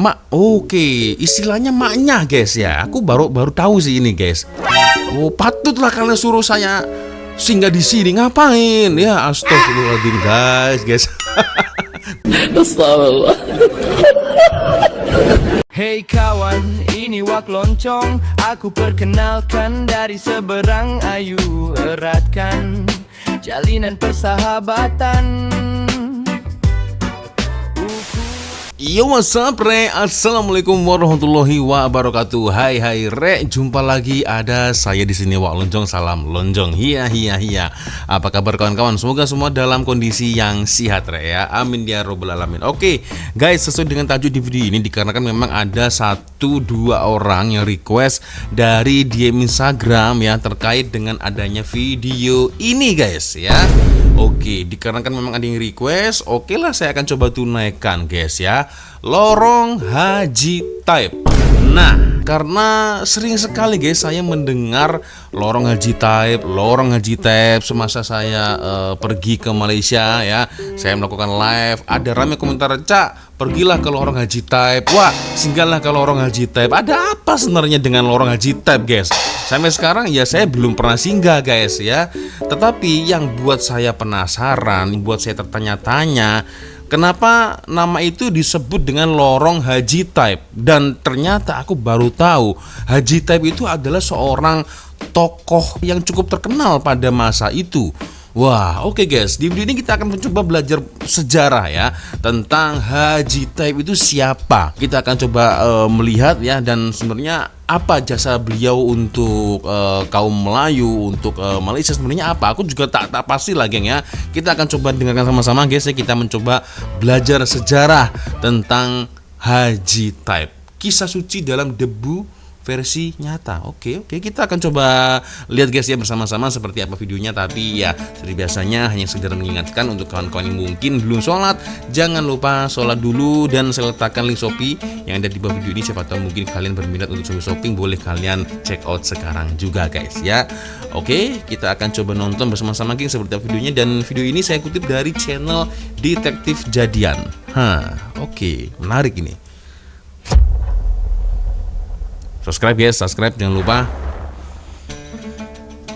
Mak, oke, istilahnya maknya guys ya. Aku baru tahu sih ini guys. Oh, patutlah kalian suruh saya singgah di sini ngapain? Ya, astagfirullahaladzim guys. Astagfirullah. Hey kawan, ini Wak Loncong. Aku perkenalkan dari seberang, ayo eratkan jalinan persahabatan. Yo, what's up, Re? Assalamualaikum warahmatullahi wabarakatuh. Hai Re, jumpa lagi ada saya di sini Wak Lonjong. Salam lonjong. Hiya. Apa kabar kawan-kawan? Semoga semua dalam kondisi yang sehat, Re ya. Amin ya robbal alamin. Oke, guys, sesuai dengan tajuk di video ini dikarenakan memang ada 1-2 orang yang request dari DM Instagram ya terkait dengan adanya video ini, guys ya. Oke, dikarenakan memang ada yang request, oke lah saya akan coba tunaikan guys ya. Lorong Haji Taib. Nah, karena sering sekali guys saya mendengar lorong Haji Taib semasa saya pergi ke Malaysia ya. Saya melakukan live, ada ramai komentar, "Cak, pergilah ke lorong Haji Taib. Wah, singgahlah ke lorong Haji Taib." Ada apa sebenarnya dengan lorong Haji Taib, guys? Sampai sekarang ya saya belum pernah singgah, guys ya. Tetapi yang buat saya penasaran, buat saya tertanya-tanya, kenapa nama itu disebut dengan lorong Haji Taib? Dan ternyata aku baru tahu Haji Taib itu adalah seorang tokoh yang cukup terkenal pada masa itu. Wah, oke guys, di video ini kita akan mencoba belajar sejarah ya tentang Haji Taib itu siapa. Kita akan coba melihat ya, dan sebenarnya apa jasa beliau untuk kaum Melayu, untuk Malaysia sebenarnya apa. Aku juga tak pasti lah geng ya. Kita akan coba dengarkan sama-sama guys ya. Kita mencoba belajar sejarah tentang Haji Taib, kisah suci dalam debu versi nyata. Oke, kita akan coba lihat guys ya bersama-sama seperti apa videonya. Tapi ya seperti biasanya hanya sekedar mengingatkan untuk kawan-kawan yang mungkin belum sholat, jangan lupa sholat dulu. Dan saya letakkan link Shopee yang ada di bawah video ini. Siapa tahu mungkin kalian berminat untuk shopping, boleh kalian check out sekarang juga guys ya. Oke, kita akan coba nonton bersama-sama guys seperti apa videonya. Dan video ini saya kutip dari channel Detektif Jadian. Oke, menarik ini. Subscribe guys, jangan lupa.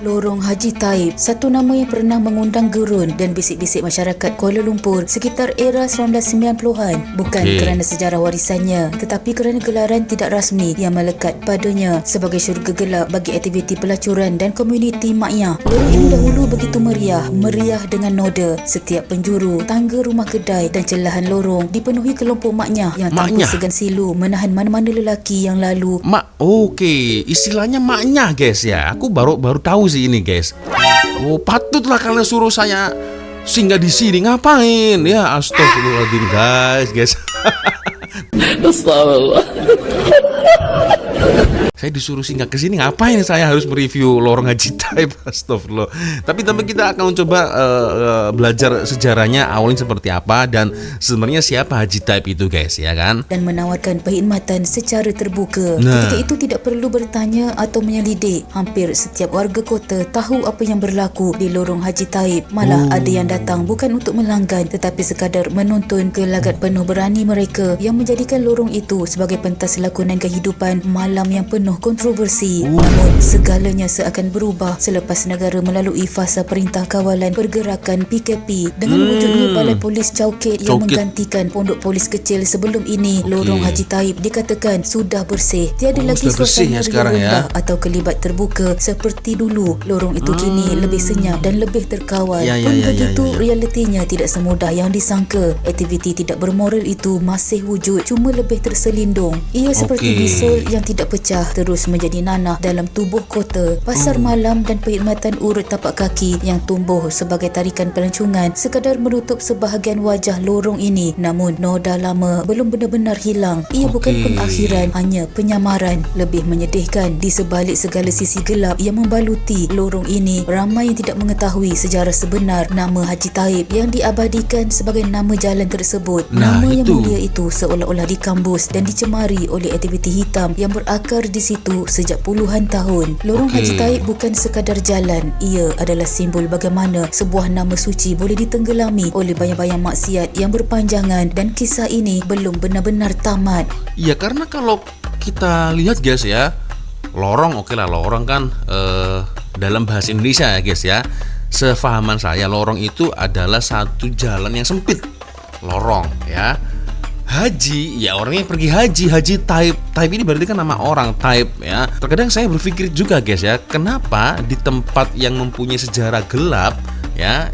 Lorong Haji Taib, satu nama yang pernah mengundang gurun dan bisik-bisik masyarakat Kuala Lumpur sekitar era 1990-an. Bukan kerana sejarah warisannya, tetapi kerana gelaran tidak rasmi yang melekat padanya sebagai syurga gelap bagi aktiviti pelacuran dan komuniti maknya. Lorong ini dahulu begitu meriah dengan noda. Setiap penjuru, tangga rumah kedai dan celahan lorong dipenuhi kelompok maknya yang tanpa segan silu menahan mana-mana lelaki yang lalu. Oke, istilahnya maknya guys ya. Aku baru tahu sih ini guys. Oh, patutlah kalian suruh saya singgah di sini ngapain? Ya, astagfirullahaladzim guys. Astagfirullah. Saya disuruh singgah ke sini ngapain? Saya harus mereview lorong Haji Taib. Astagfirullah. Tapi kita akan mencoba belajar sejarahnya awalnya seperti apa dan sebenarnya siapa Haji Taib itu guys ya kan? Dan menawarkan perkhidmatan secara terbuka. Ketika itu tidak perlu bertanya atau menyelidik. Hampir setiap warga kota tahu apa yang berlaku di lorong Haji Taib. Malah ada yang datang bukan untuk melanggan, tetapi sekadar menonton gelagat penuh berani mereka yang menjadikan lorong itu sebagai pentas lakonan kehidupan malam yang penuh kontroversi. Namun segalanya seakan berubah selepas negara melalui fasa perintah kawalan pergerakan PKP dengan wujudnya balai polis Chowkit yang menggantikan pondok polis kecil sebelum ini. Lorong Haji Taib dikatakan sudah bersih, tiada lagi suasana rendah atau kelibat terbuka seperti dulu. Lorong itu kini lebih senyap dan lebih terkawal. Begitu realitinya tidak semudah yang disangka. Aktiviti tidak bermoral itu masih wujud, cuma lebih terselindung. Ia seperti bisul yang tidak pecah, terus menjadi nanah dalam tubuh kota. Pasar malam dan perkhidmatan urut tapak kaki yang tumbuh sebagai tarikan pelancongan sekadar menutup sebahagian wajah lorong ini. Namun noda lama belum benar-benar hilang. Ia bukan pengakhiran, hanya penyamaran. Lebih menyedihkan, di sebalik segala sisi gelap yang membaluti lorong ini, ramai yang tidak mengetahui sejarah sebenar nama Haji Taib yang diabadikan sebagai nama jalan tersebut. Nama yang mulia itu seolah-olah dikambus dan dicemari oleh aktiviti hitam yang berakar di situ sejak puluhan tahun. Lorong Okey. Haji Taib bukan sekadar jalan, ia adalah simbol bagaimana sebuah nama suci boleh ditenggelami oleh bayang-bayang maksiat yang berpanjangan, dan kisah ini belum benar-benar tamat. Ya karena kalau kita lihat guys ya, lorong oke lah, lorong kan dalam bahasa Indonesia ya guys ya, sefahaman saya lorong itu adalah satu jalan yang sempit, lorong ya. Haji, ya orang yang pergi haji Taib. Taib ini berarti kan nama orang, Taib ya. Terkadang saya berpikir juga guys ya, kenapa di tempat yang mempunyai sejarah gelap ya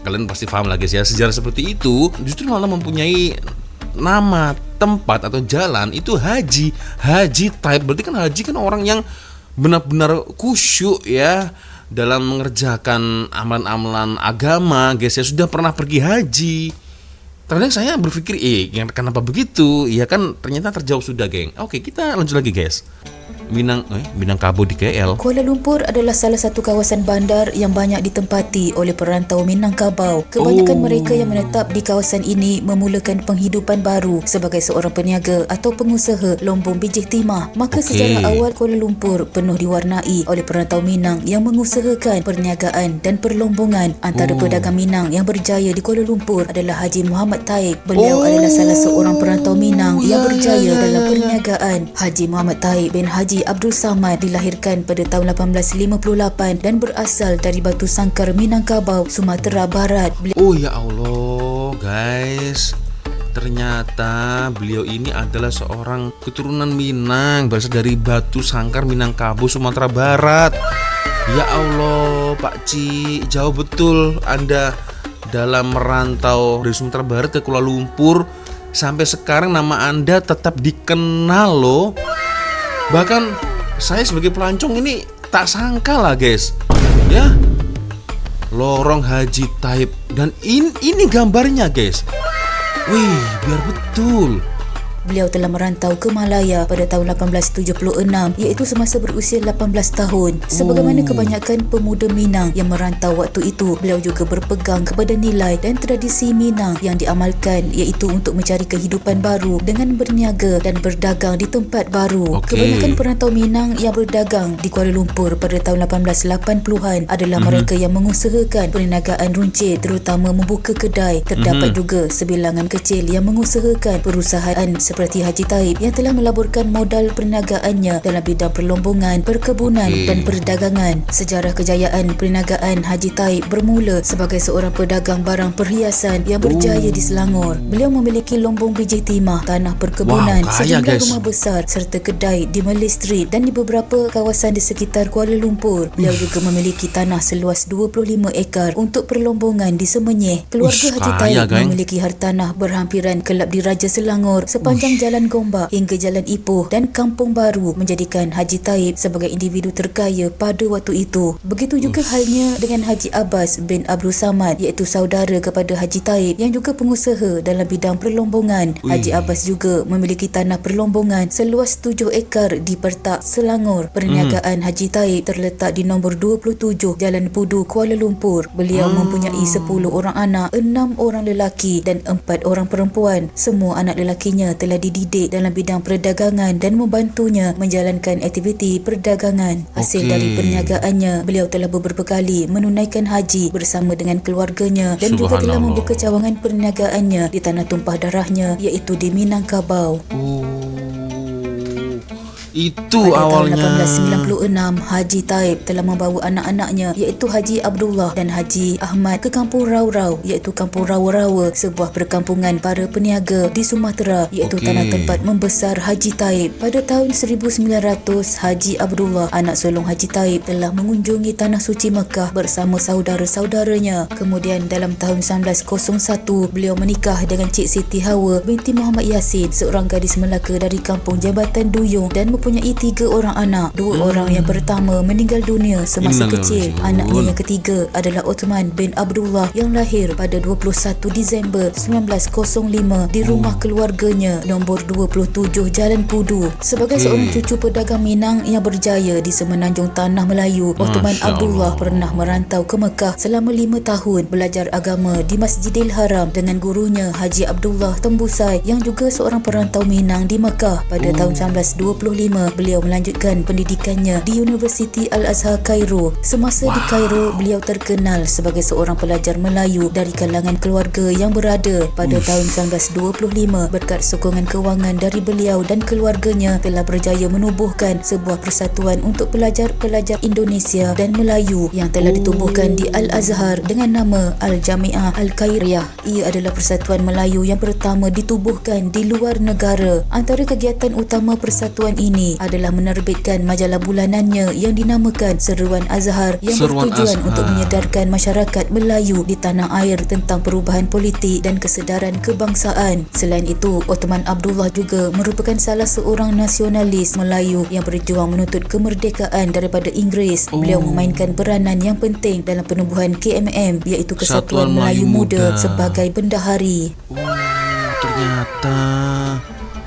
kalian pasti paham lah guys ya, sejarah seperti itu justru malah mempunyai nama tempat atau jalan itu Haji Taib. Berarti kan haji kan orang yang benar-benar khusyuk ya dalam mengerjakan amalan-amalan agama guys ya, sudah pernah pergi haji. Terkadang saya berpikir, kenapa begitu? Ya kan ternyata terjawab sudah, geng. Oke, kita lanjut lagi, guys. Minangkabau di KL. Kuala Lumpur adalah salah satu kawasan bandar yang banyak ditempati oleh perantau Minangkabau. Kebanyakan mereka yang menetap di kawasan ini memulakan penghidupan baru sebagai seorang peniaga atau pengusaha lombong bijih timah. Maka sejarah awal Kuala Lumpur penuh diwarnai oleh perantau Minang yang mengusahakan perniagaan dan perlombongan. Antara pedagang Minang yang berjaya di Kuala Lumpur adalah Haji Muhammad Taib. Beliau adalah salah seorang perantau Minang yang berjaya dalam perniagaan. Haji Muhammad Taib bin Haji Abdul Samad dilahirkan pada tahun 1858 dan berasal dari Batu Sangkar, Minangkabau, Sumatera Barat. Oh ya Allah, guys. Ternyata beliau ini adalah seorang keturunan Minang, berasal dari Batu Sangkar, Minangkabau, Sumatera Barat. Ya Allah, Pak Ci, jauh betul Anda dalam merantau dari Sumatera Barat ke Kuala Lumpur. Sampai sekarang nama Anda tetap dikenal loh. Bahkan saya sebagai pelancong ini tak sangka lah guys. Ya, lorong Haji Taib. Dan ini gambarnya guys. Wih, biar betul. Beliau telah merantau ke Malaya pada tahun 1876, iaitu semasa berusia 18 tahun. Sebagaimana kebanyakan pemuda Minang yang merantau waktu itu, beliau juga berpegang kepada nilai dan tradisi Minang yang diamalkan, iaitu untuk mencari kehidupan baru dengan berniaga dan berdagang di tempat baru. Kebanyakan perantau Minang yang berdagang di Kuala Lumpur pada tahun 1880-an adalah mereka yang mengusahakan perniagaan runcit, terutama membuka kedai. Terdapat juga sebilangan kecil yang mengusahakan perusahaan seperti Haji Taib yang telah melaburkan modal perniagaannya dalam bidang perlombongan, perkebunan dan perdagangan. Sejarah kejayaan perniagaan Haji Taib bermula sebagai seorang pedagang barang perhiasan yang berjaya di Selangor. Beliau memiliki lombong bijih timah, tanah perkebunan, sejumlah rumah besar serta kedai di Malay Street dan di beberapa kawasan di sekitar Kuala Lumpur. Beliau juga memiliki tanah seluas 25 ekar untuk perlombongan di Semenyih. Keluarga Haji Taib memiliki hartanah berhampiran kelab di Raja Selangor sepanjang Jalan Gombak hingga Jalan Ipoh dan Kampung Baru, menjadikan Haji Taib sebagai individu terkaya pada waktu itu. Begitu juga halnya dengan Haji Abbas bin Abdul Samad, iaitu saudara kepada Haji Taib yang juga pengusaha dalam bidang perlombongan. Haji Abbas juga memiliki tanah perlombongan seluas 7 ekar di Pertak, Selangor. Perniagaan Haji Taib terletak di nombor 27 Jalan Pudu, Kuala Lumpur. Beliau mempunyai 10 orang anak, 6 orang lelaki dan 4 orang perempuan. Semua anak lelakinya telah dididik dalam bidang perdagangan dan membantunya menjalankan aktiviti perdagangan. Hasil dari perniagaannya, beliau telah beberapa kali menunaikan haji bersama dengan keluarganya dan juga telah membuka cawangan perniagaannya di tanah tumpah darahnya, iaitu di Minangkabau. Itu pada awalnya. Tahun 1896, Haji Taib telah membawa anak-anaknya iaitu Haji Abdullah dan Haji Ahmad ke Kampung Rau-Rau, iaitu Kampung Rawa-Rawa, sebuah perkampungan para peniaga di Sumatera, iaitu tanah tempat membesar Haji Taib. Pada tahun 1900, Haji Abdullah, anak sulung Haji Taib, telah mengunjungi tanah suci Mekah bersama saudara-saudaranya. Kemudian dalam tahun 1901, beliau menikah dengan Cik Siti Hawa binti Muhammad Yasin, seorang gadis Melaka dari kampung Jabatan Duyung, dan mempunyai 3 orang anak. 2 orang yang pertama meninggal dunia semasa kecil. Anaknya yang ketiga adalah Uthman bin Abdullah yang lahir pada 21 Disember 1905 di rumah keluarganya nombor 27 Jalan Pudu. Sebagai seorang cucu pedagang Minang yang berjaya di Semenanjung Tanah Melayu, Uthman Abdullah pernah merantau ke Mekah selama 5 tahun belajar agama di Masjidil Haram dengan gurunya Haji Abdullah Tembusai yang juga seorang perantau Minang di Mekah. Pada tahun 1925, beliau melanjutkan pendidikannya di Universiti Al-Azhar Kairo. Semasa di Kairo, beliau terkenal sebagai seorang pelajar Melayu dari kalangan keluarga yang berada. Pada tahun 1925, berkat sokongan kewangan dari beliau dan keluarganya, telah berjaya menubuhkan sebuah persatuan untuk pelajar-pelajar Indonesia dan Melayu yang telah ditubuhkan di Al-Azhar dengan nama Al-Jami'ah Al-Khairiyah. Ia adalah persatuan Melayu yang pertama ditubuhkan di luar negara. Antara kegiatan utama persatuan ini adalah menerbitkan majalah bulanannya yang dinamakan Seruan Azhar yang bertujuan untuk menyedarkan masyarakat Melayu di tanah air tentang perubahan politik dan kesedaran kebangsaan. Selain itu, Othman Abdullah juga merupakan salah seorang nasionalis Melayu yang berjuang menuntut kemerdekaan daripada Inggris. Beliau memainkan peranan yang penting dalam penubuhan KMM, iaitu Kesatuan Melayu Muda sebagai bendahari. Ternyata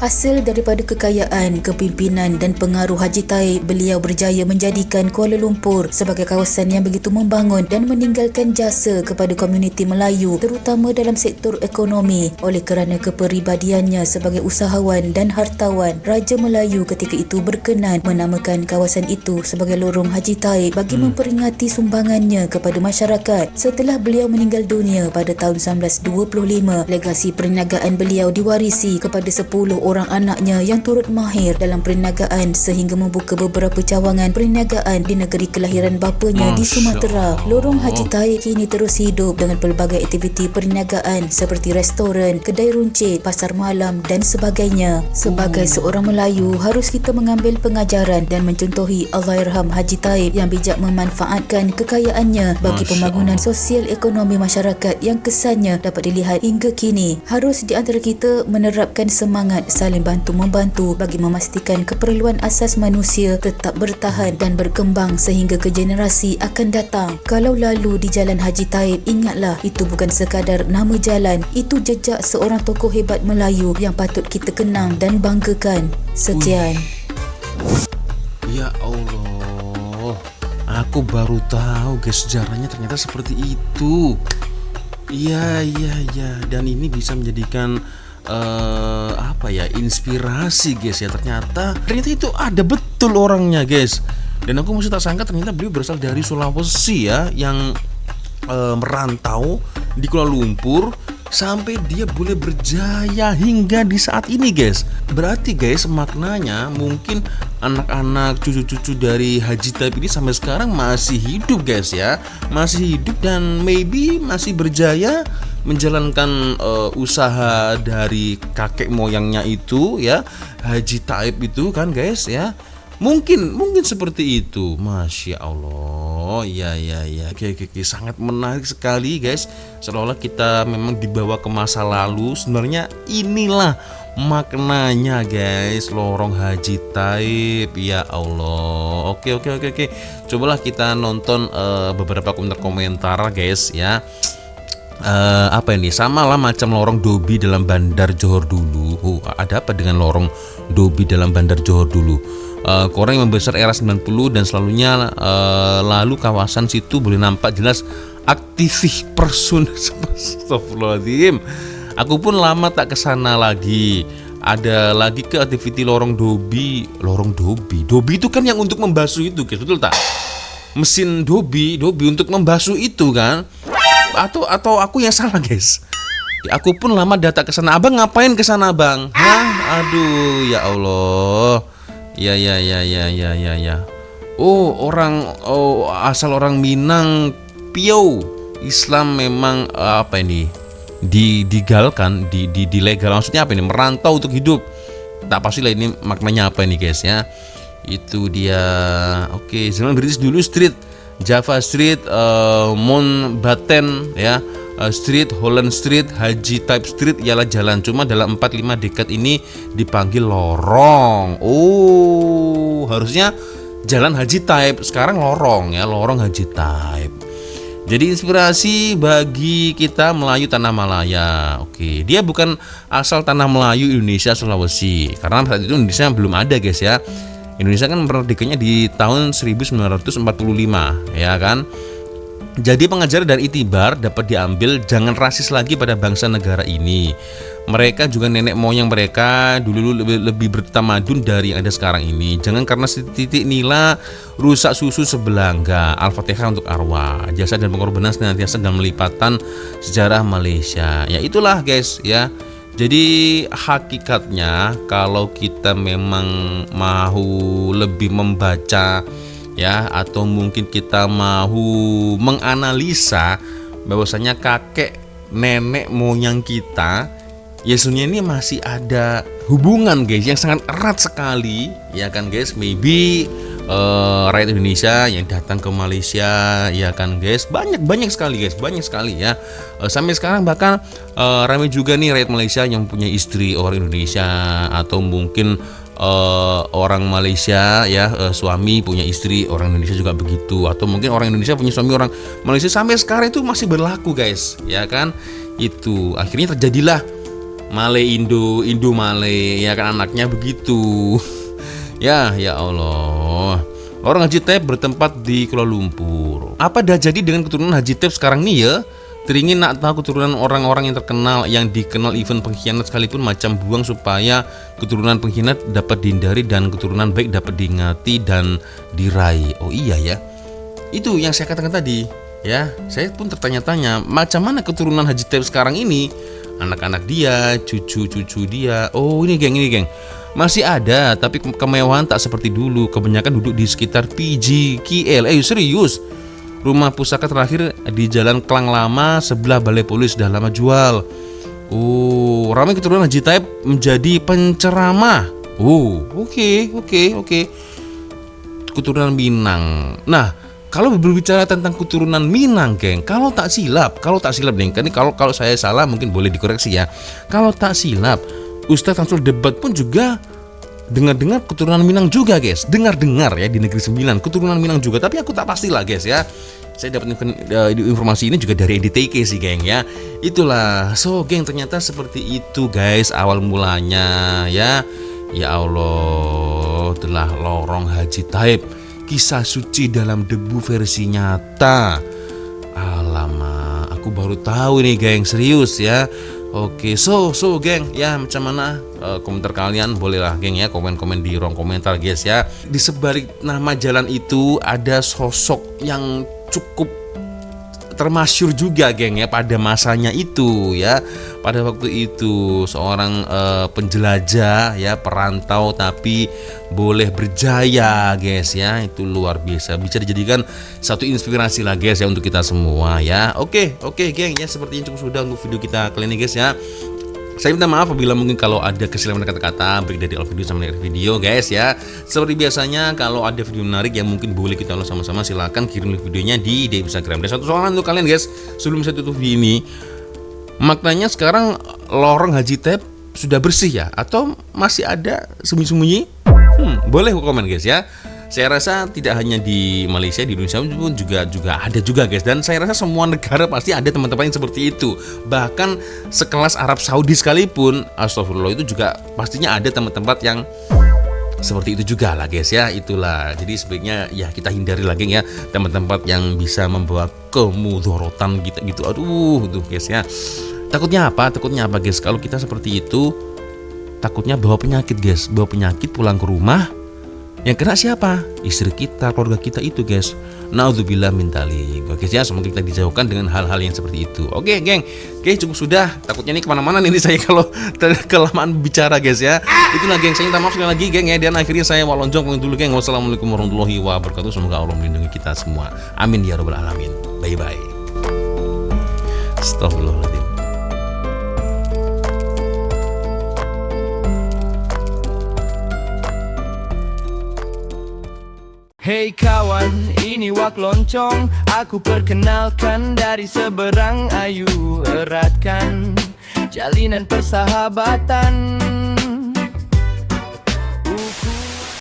Hasil daripada kekayaan, kepimpinan dan pengaruh Haji Taib, beliau berjaya menjadikan Kuala Lumpur sebagai kawasan yang begitu membangun dan meninggalkan jasa kepada komuniti Melayu, terutama dalam sektor ekonomi. Oleh kerana kepribadiannya sebagai usahawan dan hartawan, Raja Melayu ketika itu berkenan menamakan kawasan itu sebagai Lorong Haji Taib bagi memperingati sumbangannya kepada masyarakat. Setelah beliau meninggal dunia pada tahun 1925, legasi perniagaan beliau diwarisi kepada 10 orang anaknya yang turut mahir dalam perniagaan sehingga membuka beberapa cawangan perniagaan di negeri kelahiran bapanya di Sumatera. Lorong Haji Taib kini terus hidup dengan pelbagai aktiviti perniagaan seperti restoran, kedai runcit, pasar malam dan sebagainya. Sebagai seorang Melayu, harus kita mengambil pengajaran dan mencontohi Allahyarham Haji Taib yang bijak memanfaatkan kekayaannya bagi pembangunan sosial ekonomi masyarakat yang kesannya dapat dilihat hingga kini. Harus di antara kita menerapkan semangat saling bantu-membantu bagi memastikan keperluan asas manusia tetap bertahan dan berkembang sehingga ke generasi akan datang. Kalau lalu di Jalan Haji Taib, ingatlah itu bukan sekadar nama jalan, itu jejak seorang tokoh hebat Melayu yang patut kita kenang dan banggakan. Sekian. Ya Allah, aku baru tahu guys, sejarahnya ternyata seperti itu. Iya, dan ini bisa menjadikan inspirasi guys ya. Ternyata itu ada betul orangnya guys. Dan aku masih tak sangka ternyata beliau berasal dari Sulawesi ya, yang merantau di Kuala Lumpur sampai dia boleh berjaya hingga di saat ini guys. Berarti guys, maknanya mungkin anak-anak cucu-cucu dari Haji Taib ini sampai sekarang masih hidup guys ya, masih hidup dan maybe masih berjaya menjalankan usaha dari kakek moyangnya itu ya, Haji Taib itu kan guys ya. Mungkin seperti itu. Masya Allah. Ya. Oke. Sangat menarik sekali guys. Seolah-olah kita memang dibawa ke masa lalu. Sebenarnya inilah maknanya guys, Lorong Haji Taib. Ya Allah. Oke. Cobalah kita nonton beberapa komentar guys ya. Apa ini, sama lah macam lorong Dobi dalam Bandar Johor dulu. Ada apa dengan lorong Dobi dalam Bandar Johor dulu? Koreng membesar era 90 dan selalunya lalu kawasan situ boleh nampak jelas aktivis person. Astagfirullahaladzim. Aku pun lama tak kesana lagi. Ada lagi ke aktiviti lorong Dobi. Dobi itu kan yang untuk membasuh itu, betul tak? Mesin Dobi untuk membasuh itu kan? Atau aku yang salah guys? Aku pun lama datang ke sana. Abang ngapain ke sana bang? Hah? Aduh ya Allah. Ya. Asal orang Minang Piau. Islam memang dilegalkan, dilegal. Maksudnya apa ini? Merantau untuk hidup. Tak pastilah ini maknanya apa ini guys ya. Itu dia. Oke, zaman British dulu street Java Street, Mountbatten ya, Street, Holland Street, Haji Taib Street ialah jalan. Cuma dalam 4-5 dekade ini dipanggil lorong. Harusnya Jalan Haji Taib, sekarang lorong ya, Lorong Haji Taib. Jadi inspirasi bagi kita Melayu Tanah Malaya. Oke, dia bukan asal Tanah Melayu Indonesia Sulawesi, karena saat itu Indonesia belum ada guys ya. Indonesia kan merdekanya di tahun 1945 ya kan. Jadi pengajaran dari Itibar dapat diambil, jangan rasis lagi pada bangsa negara ini. mereka juga nenek moyang mereka dulu lebih bertamadun dari yang ada sekarang ini. Jangan karena titik nila rusak susu sebelah. Enggak. Al-Fatihah untuk arwah, jasa dan pengorbanan senantiasa dalam melipatan sejarah Malaysia. Ya itulah guys ya. Jadi hakikatnya kalau kita memang mau lebih membaca ya, atau mungkin kita mau menganalisa bahwasanya kakek nenek moyang kita ya sebenarnya ini masih ada hubungan guys yang sangat erat sekali ya kan guys. Maybe rakyat Indonesia yang datang ke Malaysia ya kan guys, banyak sekali guys, banyak sekali ya. Sampai sekarang bahkan ramai juga nih rakyat Malaysia yang punya istri orang Indonesia, atau mungkin orang Malaysia ya suami punya istri orang Indonesia juga begitu, atau mungkin orang Indonesia punya suami orang Malaysia. Sampai sekarang itu masih berlaku guys ya kan. Itu akhirnya terjadilah Malay Indo Malay ya kan, anaknya begitu. Ya Allah. Orang Haji Taib bertempat di Kuala Lumpur. Apa dah jadi dengan keturunan Haji Taib sekarang nih ya? Teringin nak tahu keturunan orang-orang yang terkenal, yang dikenal event pengkhianat sekalipun macam buang, supaya keturunan pengkhianat dapat dihindari dan keturunan baik dapat diingati dan diraih. Oh iya ya. Itu yang saya katakan tadi ya. Saya pun tertanya-tanya, macam mana keturunan Haji Taib sekarang ini? Anak-anak dia, cucu-cucu dia. Oh ini geng. Masih ada, tapi kemewahan tak seperti dulu. Kebanyakan duduk di sekitar PG, KL. Serius. Rumah pusaka terakhir di Jalan Klang Lama sebelah Balai Polis sudah lama jual. Oh, ramai keturunan Haji Taib menjadi penceramah. Oh, oke. Keturunan Minang. Nah, kalau berbicara tentang keturunan Minang, geng, kalau tak silap, geng, kan kalau saya salah mungkin boleh dikoreksi ya. Kalau tak silap, Ustadz Samsul Debat pun juga dengar keturunan Minang juga guys. Dengar ya di Negeri Sembilan keturunan Minang juga. Tapi aku tak pastilah guys ya. Saya dapat informasi ini juga dari NDTK sih geng ya. Itulah. So geng, ternyata seperti itu guys awal mulanya ya. Ya Allah, telah lorong Haji Taib, kisah suci dalam debu versi nyata. Alamak, aku baru tahu nih geng, serius ya. Oke, so geng, ya macam mana komentar kalian? Bolehlah geng ya, komen-komen di ruang komentar guys ya. Di sebalik nama jalan itu ada sosok yang cukup termasyur juga geng ya pada masanya itu ya. Pada waktu itu seorang penjelajah ya, perantau tapi boleh berjaya guys ya. Itu luar biasa, bisa dijadikan satu inspirasi lah guys ya untuk kita semua ya. Oke geng ya, sepertinya cukup sudah untuk video kita kali ini guys ya. Saya minta maaf apabila mungkin kalau ada kesilapan kata-kata baik dari awal video sampai akhir video guys ya. Seperti biasanya kalau ada video menarik yang mungkin boleh kita ulas sama-sama, silahkan kirim link videonya di Instagram. Dan satu soalan untuk kalian guys sebelum saya tutup video ini, maknanya sekarang lorong Haji Taib sudah bersih ya, atau masih ada sembunyi-sembunyi? Boleh komen guys ya. Saya rasa tidak hanya di Malaysia, di Indonesia pun juga ada juga guys. Dan saya rasa semua negara pasti ada teman-teman yang seperti itu. Bahkan sekelas Arab Saudi sekalipun, astagfirullah, itu juga pastinya ada tempat-tempat yang seperti itu juga lah guys ya. Itulah, jadi sebaiknya ya kita hindari lagi ya tempat-tempat yang bisa membawa kemudorotan gitu. Aduh tuh guys ya. Takutnya apa guys, kalau kita seperti itu takutnya bawa penyakit guys. Bawa penyakit pulang ke rumah, yang kena siapa? Istri kita, keluarga kita itu guys. Naudzubillah min dzalik. Oke ya, semoga kita dijauhkan dengan hal-hal yang seperti itu. Oke geng, cukup sudah. Takutnya nih kemana-mana nih saya kalau kelamaan bicara guys ya. Itulah geng, saya minta maaf sekali lagi geng ya. Dan akhirnya saya Walonjong pamit dulu geng. Wassalamualaikum warahmatullahi wabarakatuh. Semoga Allah melindungi kita semua. Amin ya rabbal alamin. Bye. Astagfirullahaladzim. Hey kawan, ini Wak Loncong. Aku perkenalkan dari seberang, ayu eratkan jalinan persahabatan.